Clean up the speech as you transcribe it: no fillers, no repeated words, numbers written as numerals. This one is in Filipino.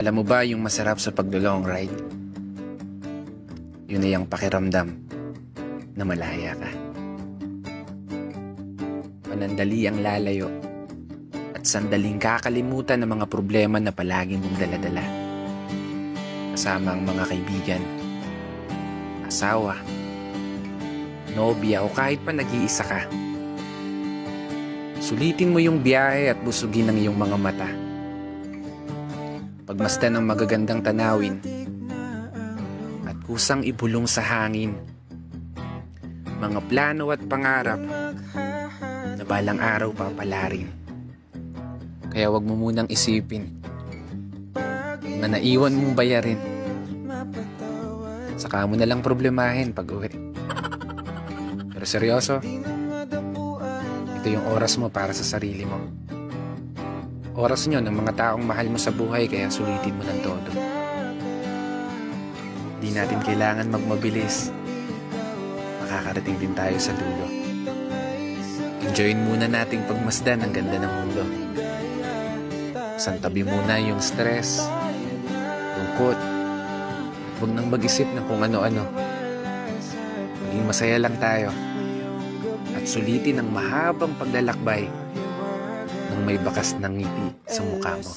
Alam mo ba yung masarap sa paglo-long ride? Yun ay ang pakiramdam na malaya ka. Panandali ang lalayo at sandaling kakalimutan ng mga problema na palaging mong daladala. Kasama ang mga kaibigan, asawa, nobya o kahit pa nag-iisa ka. Sulitin mo yung biyahe at busugin ang iyong mga mata. Pagmasdan ng magagandang tanawin at kusang ibulong sa hangin mga plano at pangarap na balang araw papalarin. Kaya wag mo munang isipin na naiwan mong bayarin. Saka mo na lang problemahin pag uwi. Pero seryoso, ito yung oras mo para sa sarili mo. Oras nyo ng mga taong mahal mo sa buhay, kaya sulitin mo ng todo. Di natin kailangan magmabilis. Makakarating din tayo sa dulo. Enjoyin muna nating pagmasdan ang ganda ng mundo. Santabi muna yung stress, lungkot, at huwag nang mag-isip ng kung ano-ano. Maging masaya lang tayo at sulitin ang mahabang paglalakbay nang may bakas ng ngiti sa mukha mo.